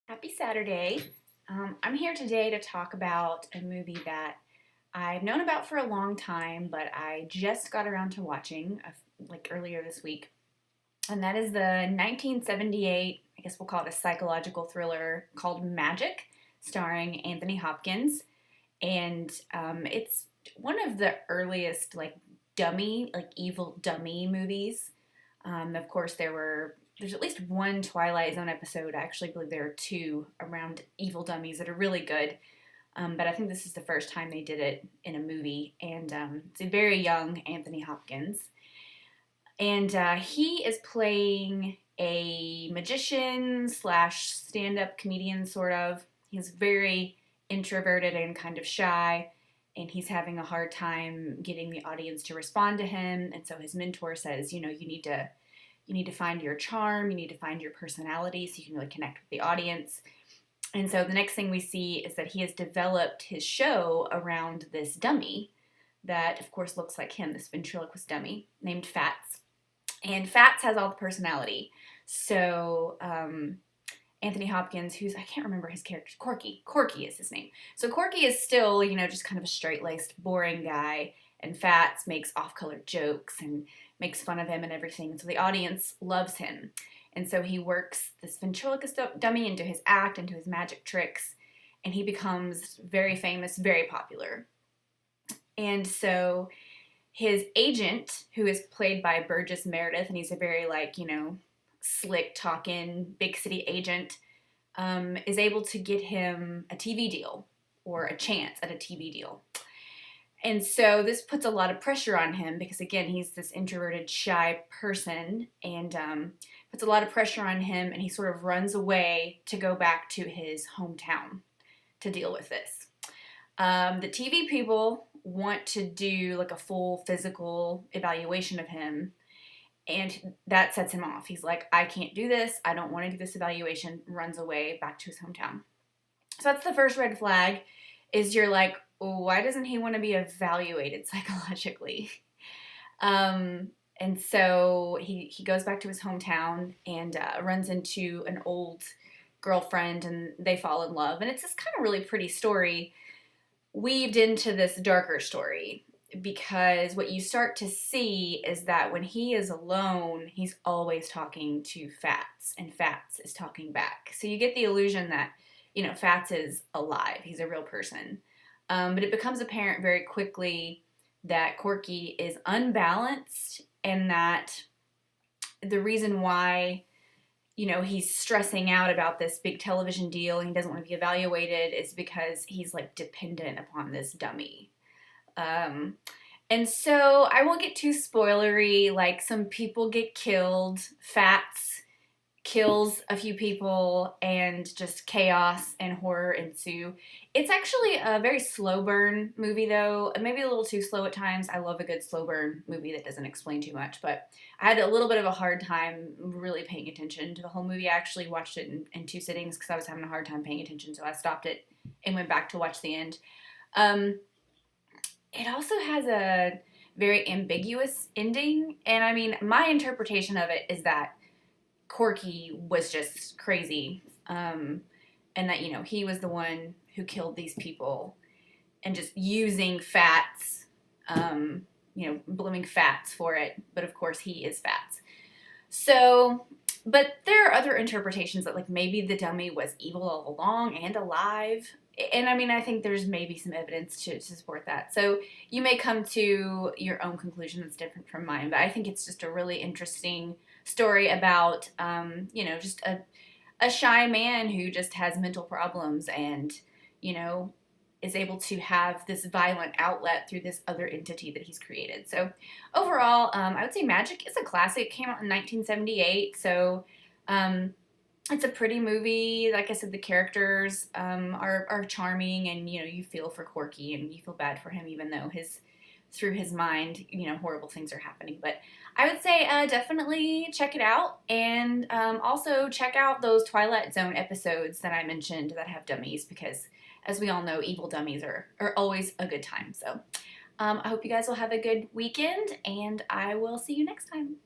Happy Saturday. I'm here today to talk about a movie that I've known about for a long time, but I just got around to watching like earlier this week. And that is the 1978, I guess we'll call it a psychological thriller called Magic, starring Anthony Hopkins. And it's one of the earliest evil dummy movies. Of course, there's at least one Twilight Zone episode. I actually believe there are two around evil dummies that are really good. But I think this is the first time they did it in a movie. And it's a very young Anthony Hopkins. And he is playing a magician slash stand-up comedian, sort of. He's very introverted and kind of shy, and he's having a hard time getting the audience to respond to him. And so his mentor says, you need to find your charm, you need to find your personality so you can really connect with the audience. And so the next thing we see is that he has developed his show around this dummy that, of course, looks like him, this ventriloquist dummy named Fats. And Fats has all the personality. So Anthony Hopkins, I can't remember his character, Corky is his name. So Corky is still, just kind of a straight-laced, boring guy, and Fats makes off-color jokes and makes fun of him and everything. And so the audience loves him. And so he works this ventriloquist dummy into his act, into his magic tricks, and he becomes very famous, very popular. And so his agent, who is played by Burgess Meredith, and he's a very, slick talking big city agent, is able to get him a TV deal or a chance at a TV deal. And so this puts a lot of pressure on him because, again, he's this introverted, shy person, and puts a lot of pressure on him, and he sort of runs away to go back to his hometown to deal with this. The TV people want to do like a full physical evaluation of him, and that sets him off. He's like, I can't do this. I don't want to do this evaluation. Runs away back to his hometown. So that's the first red flag, is you're like, why doesn't he want to be evaluated psychologically? And so he goes back to his hometown and runs into an old girlfriend, and they fall in love. And it's this kind of really pretty story weaved into this darker story, because what you start to see is that when he is alone, he's always talking to Fats, and Fats is talking back. So you get the illusion that, Fats is alive. He's a real person. But it becomes apparent very quickly that Corky is unbalanced, and that the reason why, he's stressing out about this big television deal and he doesn't want to be evaluated is because he's like dependent upon this dummy. And so I won't get too spoilery, like some people get killed, Fats kills a few people, and just chaos and horror ensue. It's actually a very slow burn movie, though, maybe a little too slow at times. I love a good slow burn movie that doesn't explain too much, but I had a little bit of a hard time really paying attention to the whole movie. I actually watched it in two sittings because I was having a hard time paying attention, so I stopped it and went back to watch the end. It also has a very ambiguous ending, and I mean, my interpretation of it is that Corky was just crazy, and that, he was the one who killed these people, and just using Fats, blaming Fats for it, but of course he is Fats. So, but there are other interpretations that, like, maybe the dummy was evil all along and alive, and I mean, I think there's maybe some evidence to support that. So you may come to your own conclusion that's different from mine, but I think it's just a really interesting story about, just a shy man who just has mental problems and, is able to have this violent outlet through this other entity that he's created. So overall, I would say Magic is a classic. It came out in 1978, so it's a pretty movie. Like I said, the characters are charming, and, you feel for Corky and you feel bad for him, even though through his mind, horrible things are happening. But I would say definitely check it out, and also check out those Twilight Zone episodes that I mentioned that have dummies, because as we all know, evil dummies are always a good time. So I hope you guys will have a good weekend, and I will see you next time.